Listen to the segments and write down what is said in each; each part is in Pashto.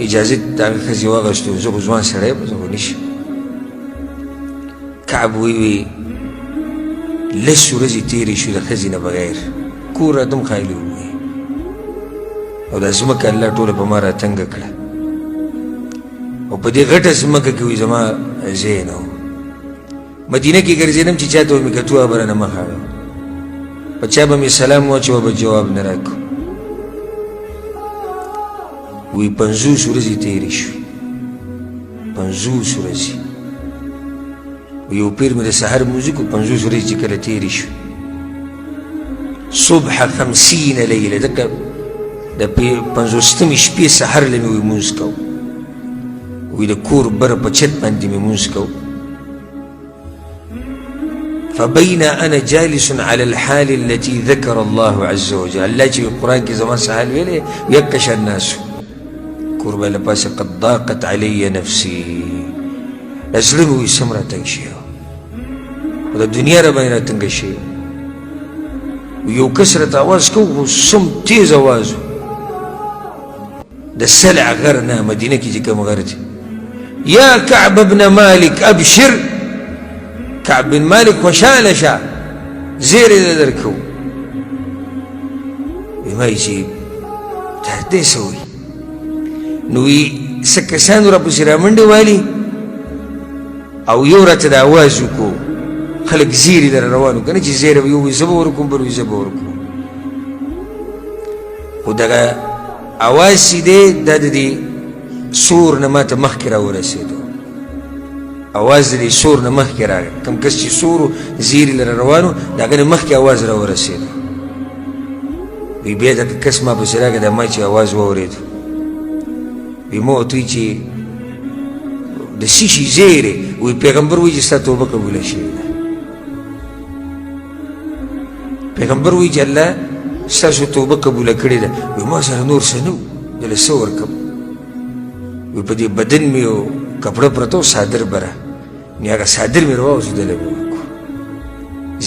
اجازه دغه ښځې واغوستو زه خو ځوان سړی یم زه خو نشم کعب وی لس ورځې تېرې شو د ښځې نه بغیر کور رادم خالي ووی او دا ځمکه الله ټوله په ما راتنګه کړه او په دې غټه ځمکه کې وي زما ځای نه و مدینه کې ګرځېدم چې چا ته به مې کتو خبره نه مخ اړوم په چا به مې سلام واچوه به جواب نه راکړو وی 50 ورځې تېرې شوې 50 ورځې یو پیر مې د سحر لمونځ وکړو 50 ورځې چې کله تېرې شوې صبح 50 لیله ځکه د 50مې شپې سحر له مې وی لمونځ کوو وی د کور بره په چت باندې مې لمونځ کوو فبين أنا جالس على الحال التي ذكر الله عز وجل الله چې قرآن کې زما څه حال ویلی یکش الناس کور به له پاسه قد ضاقت علي نفسي زړه مې وي سم راتنګ شي او د دنیا را باندې راتنګه شي یو کس راته اواز کوو خو سم تیز اواز د سلع غر نه مدینه کې چې کوم غر دی یا کعب بن مالک ابشر کعب بن مالک خوشحاله شه زیری دې درکو وی ما چې دا دې څه وایي نو وی څه کسان راپسې رامنډې والي او یو راته د اواز وکړو خلک زیري در روان وو که نه چې زیری به یو وایي زه به ورکوم بل وایي زه به ورکوم خو دغه اواز چې دی دا د دې سور نه ما ته مخکې راورسېدو اواز د دې سور نه مخکې راغی کوم کس چې سور و زیري لره روان و د هغه نه مخکې اواز راورسېدو وی بیا دغه کس ما پسې راغی دا ما چې اواز واورېدو وی ما ورته وایي چې د څه شي زیری وی پیغمبر وایي چې ستا توبه قبوله شوې ده پیغمبر وایي چې الله ستاسو توبه قبوله کړې ده وی ما سره نور څه نه و زه له څه ورکړم وی په دې بدن مې یو کپړه پرته و صادر بره نو هغه صادر مې راواوځو دله مې ورکړو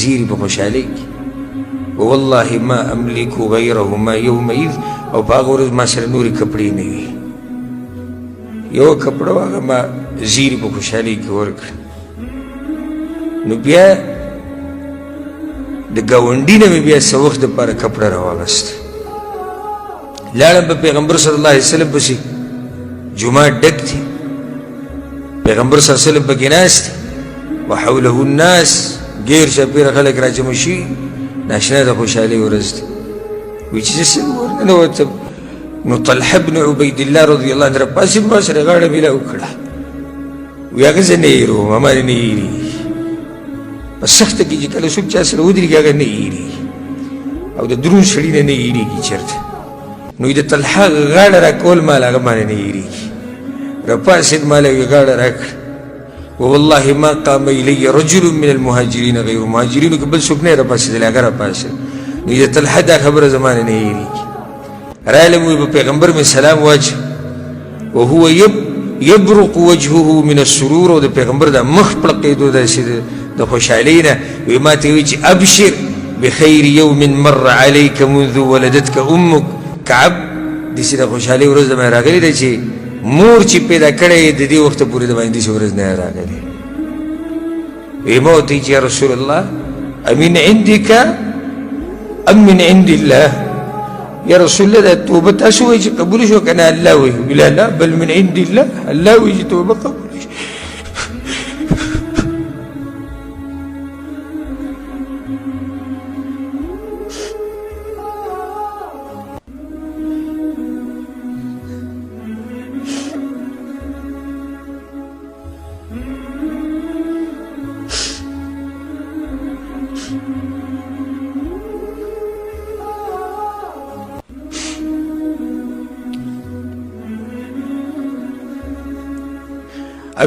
زیري په خوشحالۍ کې والله ما املک غیرهما یومئذ او په هغه ورځ ما سره نورې کپړې نه وي یو کپړه و هغه ما زیري په خوشحالۍ کې ورکړه نو بیا د ګاونډي نه مې بیا څه وخت دپاره کپړه راواغسته لاړم په پیغمبر صلی الله علیه وسلم پسې جومات ډک دی پیغمبر صلی الله علیه وسلم پکې ناست دی وحوله الناس غیر چاپېره خلک راجمع شوي ناشنا د خوشحالۍ ورځ دی وایي چې زه څنګه ورننوتم نو طلحه بن عبید الله رضی الله عنه راپاڅېد ما سره غاړه میلاو کړه وایي هغه زه نه هېروم ما نه هېرېږي په سخته کې چې کله څوک چا سره ودرېږي هغه نه هېرېږي او د دروند سړي نه نه هېرېږي چېرته نو د طلحه غاړه راکول مال هغه مانه نه هېرېږي راپاڅېد ما له یې غاړه راکړه والله ما قام الی رجل من المهاجرین غیر مهاجرینو کې بل څوک نه راپاڅېدلی هغه راپاڅېد نو د طلحه دا خبره زما نه هېرېږي رالم وی په پیغمبر مې سلام واچو وهو یبرق وجهه من السرور او د پیغمبر دا مخ پړقېدو داسې د خوشحالۍ نه وی ما ته وایي چې ابشر بخیر یوم مر علیک منذ ولدتک امک کعب داسې د خوشحالۍ ورځ د باندې راغلې ده چې مور چې پیدا کړی یې د دې وخته پورې د باندې داسې ورځ نه راغلې وی ما ورته چې یا رسول الله امن عندک ام من عند الله یا رسول الله دا توبه تاسو وایي چې قبول شو که نه الله وایي لا لا بل من عند الله الله وایي چې توبه قبول شي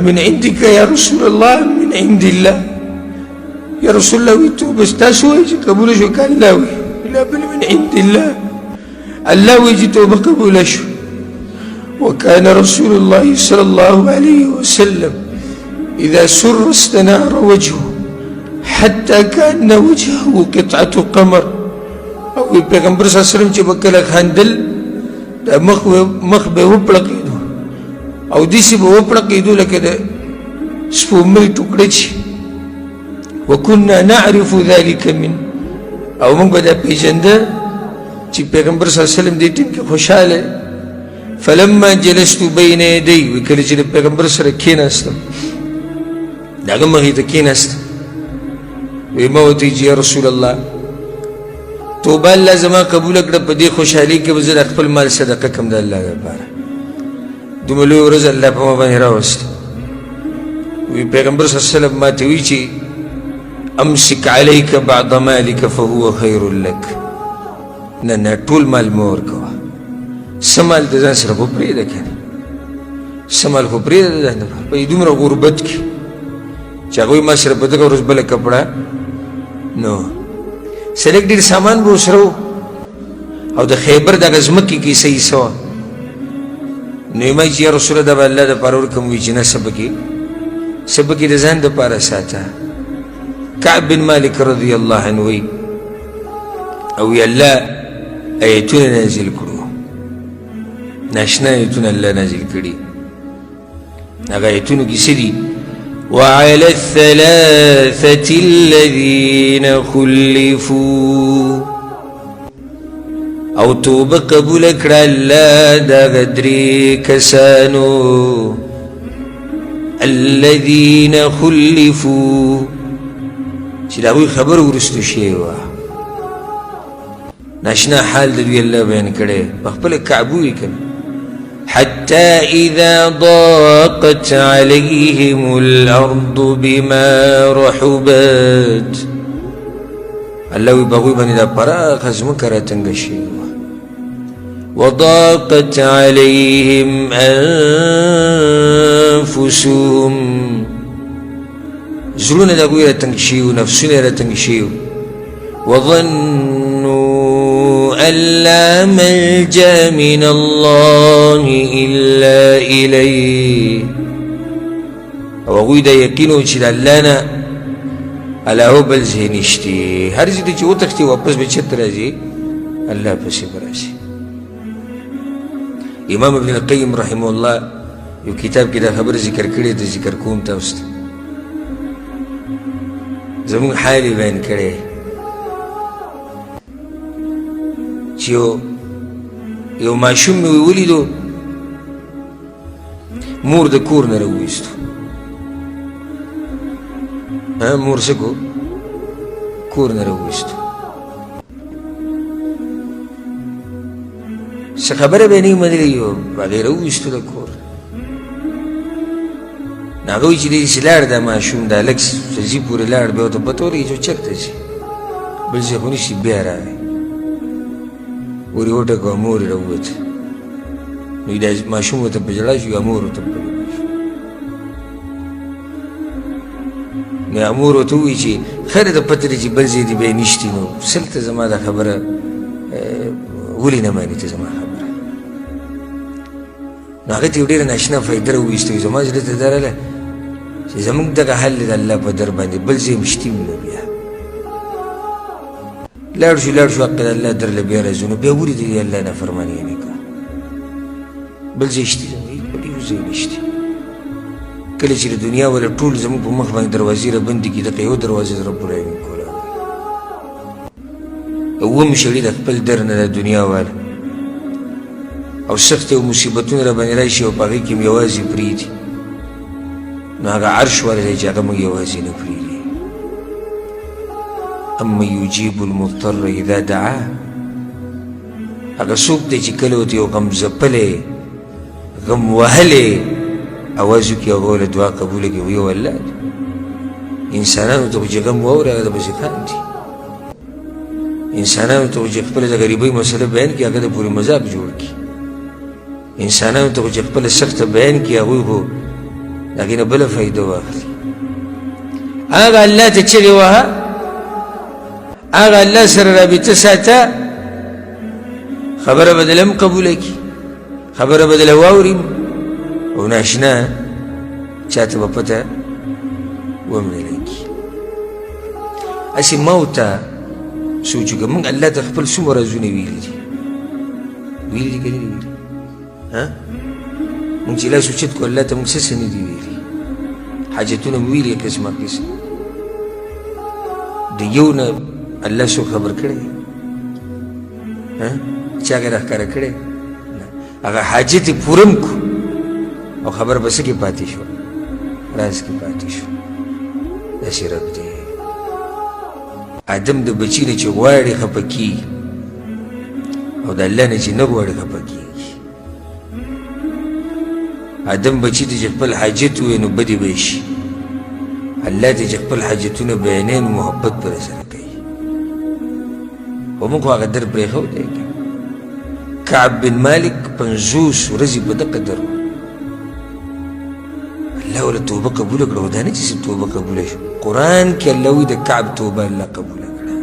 من عندك يا رسول الله من عند الله يا رسول الله ويتوب استاسو يجي قبول شو كان لاوي لا بل من عند الله الله يجي توبة قبول شو وكان رسول الله صلى الله عليه وسلم إذا سر استنار وجهه حتى كأن وجهه قطعة قمر او پیغمبر صلی الله علیه وسلم چې بکله خندل د مخ به وپړقېدو او داسې به وپړقېدو لکه د سپوږمۍ ټوکړه چې وکنا نعرف ذلك من او موږ به دا پېژنده چې پیغمبر صلی الله علیه وسلم دې ټیم کې خوشحاله فلما جلست بین یدی وی کله چې د پیغمبر سره کېناستم د هغه مخې ته کېناستم وی ما ورته چې یا رسول الله توبه الله زما قبوله کړه په دې خوشحالۍ کې به زه د خپل مال صدقه کړم د الله لپاره دومره لویه ورځ الله په ما باندې راوسته وی پیغمبر صلی الله علیه وسلم ما ته وی چې امسک علیک بعض مالک فهو خیر لک نه ټول مال مه ورکوه څه مال د ځان سره خو پرېږده که نه څه مال خو پرېږده د ځان لپاره په دومره غربت کې چې هغوی ما سره په دغه ورځ بله کپړه نو سلک ډېر سامان به ورسره و او د خیبر دغه ځمکې کې صحیح څه وه نو یې ما چې یا رسوله دا به الله دپاره ورکړم وایي چې نه څه پکې د ځان دپاره ساته کعب بن مالک رضی الله عنه وی او وی الله آیتونه نازل کړو ناشنا آیتونه الله نازل کړي هغه آیتونو کې څه دي وعلى الثلاثة الذين خلفوا او توبه قبول کړه الله دغه درې کسانو الذين خلفوا چې د هغوی خبر وروستو شوې وه ناشنا حال د دوی الله بیان کړی په خپله کعب ووایي که نه حتى إذا ضاقت عليهم الأرض بما رحبت الله وی په هغوی باندې دا پراخه ځمکه راتنګه شوې وه وضاقت عليهم أنفسهم زړونه د هغوی راتنګ شوي وو نفسونه یې راتنګ شوي وو وظنوا أن لا ملجأ من الله إلا إليه او هغوی دا یقین و چې د الله نه علاوه بل ځای نشتې هر ځای ته چې وتښتي واپس به چېرته راځي الله پسې به راشي امام ابن القیم رحمه الله یو کتاب کې دا خبره ذکر کړې ده ذکر کوم تاسو ته زمونږ حال یې بیان کړی چې یو ماشوم مې ولیدو مور د کور نه راوویستو مور څه کو کور نه راوویستو څه خبره به یې نه وي منلې یو هغې راوویستو د کور نو هغه وایي چې داسې لاړ دا ماشوم دا لږ څه ځي پورې لاړ بیا ورته پته ولګي چې چېرته ځي بل ځای خو نشي بیا راغی ور یې وټکوه مور یې راووته نو دا ماشوم ورته په ژړا شو یا مور ورته په ژړا شو نو مور ورته ووایي چې خیر ده پته دی چې بل ځای دې بیا نشتي نو سلته زما دا خبره ولې نه مانې ته زما خبره نو هغې ته یو ډېره ناشنا فایده راوویسته وي زما زړه ته دا راغله چې زموږ دغه حل دی د الله په در باندې بل ځای هم شتي نه بیا لاړ شو حق د الله در له بیا راځو نو بیا ولې د الله نافرماني یې نه کوه بل ځای شتي بل یو ځای نشتي کله چې د دنیا ولا ټول زموږ په مخ باندې دروازې رابندې کړي دغه یو دروازې رب العالمین کوله اووم شړي د خپل در نه د دنیا واله او سخت او مصیبتونه را باندې راشي او په هغې کې م یوازې پرېږدي نو هغه عرش والا دی چې هغه موږ یوازې نه پرېږدي اما یجیب المضطر اذا دعاه هغه څوک دی چې کله ورته یو غم ځپلی غم وهلی اواز وکړي هغه له دعا قبوله کړي یو الله دی انسانانو ته خو چې غم واوري هغه دپسې خاندي انسانانو ته خو چې خپله د غریبۍ مسله بیان کړي هغه د پورې مذاق جوړ کړي انسانانو ته خو چې خپله سخته بیان کړي هغوی خو د هغې نه بله فایده واخلي هغه الله ته چغې وهه هغه الله سره رابطه ساته خبره به دله هم قبوله کړي خبره به دله واوري او ناشنا چاته به پته وم نه لګي هسې ما ورته سوچ وکړه موږ الله ته خپل څومره رازونه ویلي دي ویلي دي که نه دي ویلي مونږ چې لاس اوچت کړو الله ته مونږ څه نه دي ویلي حاجتونه مو ویلي قسمه قسم د یو نه الله څوک خبر کړی چې هغه راښکاره کړی هغه حاجت یې پوره م کړو او خبر به څه کې پاتې شو راز کې پاتې شو داسې رب دی آدم د بچي نه چې غواړي خفه کېږي او د الله نه چې نه غواړي خفه کېږي آدم بچي ته چې خپل حاجت ووایي نو بدې به یې شي الله ته چې خپل حاجتونه بیانوي نو محبت به راسره کوي خو موږ خو هغه در پرېښودی کعب بن مالک 50 ورځې په دغه در الله ولا توبه قبوله کړه او دا نه چې توبه قبوله شو قرآن کې الله وایي د کعب توبه الله قبوله کړه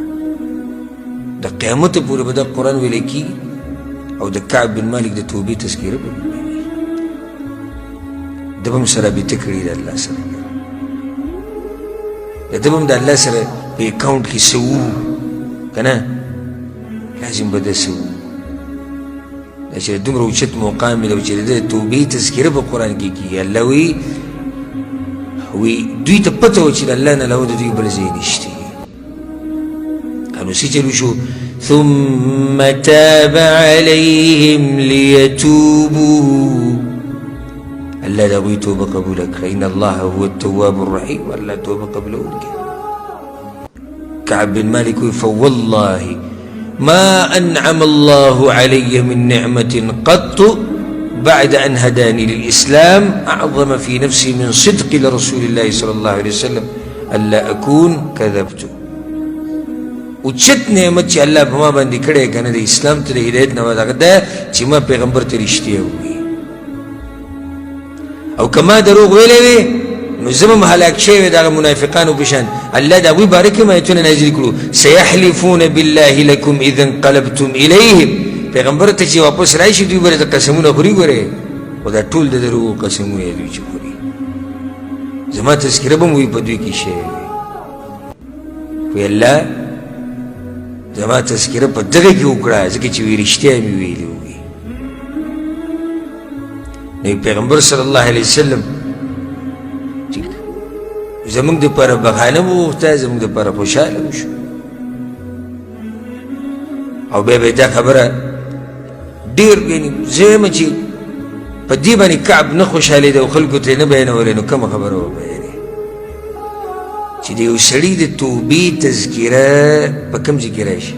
د قیامته پورې به دا قرآن ویلی کېږي او د کعب بن مالک د توبې تذکیره به ویلي ده به هم سره رابطه کړې د الله سره ده به هم د الله سره په اکاونټ کې څه وو که نه لازم به ده څه وو دا چې دومره اوچت مقام وي چې د ده توبې تذکیره په قرآن کې کېږي الله وی دوی ته پته و چې د الله نه علاوه د دوی بل ځای نشته نو څه چل وشو ثم تاب عليهم ليتوبوا الله د هغوی توبه قبوله کړه ان الله هو التواب الرحیم الله توبه قبلوونکی کعب بن مالک وی فوالله ما انعم الله علي من نعمة قط بعد أن هداني للإسلام أعظم في نفسي من صدق لرسول الله صلى الله عليه وسلم ألا أكون كذبت وچت نعمت چې الله په ما باندې کړی کنه د اسلام ته د هدایت نه ودا ده چې ما پیغمبر ته رښتیا ووایي او کما دروغ ویلی وي نو زه به هلاک شوی دغه منافقانو په شان الله د هغوی باره کې آیتونه نازل کړو سیحلفون بالله لکم اذا انقلبتم الیهم پیغمبر ته چې واپس راشي دوی به د قسمونه خوري ګورې خو دا ټول د دروغو قسمونه دوی چې خوري زما تذکره به م وي په دوی کې شوی وی الله زما تذکره په دغه کې وکړه ځکه چې وی رښتیا مې ویلي وي نو پیغمبر صلی الله علیه وسلم زمونږ دپاره بهانه وغوښته زمونږ دپاره خوشحاله وشو او بیا به دا خبره ډېر یعنې زه یم چې په دې باندې کعب نه خوشحالېده او خلکو ته یې نه بیانولی نو کومه خبره وبیانې چې د یو سړي د توبې تذکره په کوم ځای کې راشي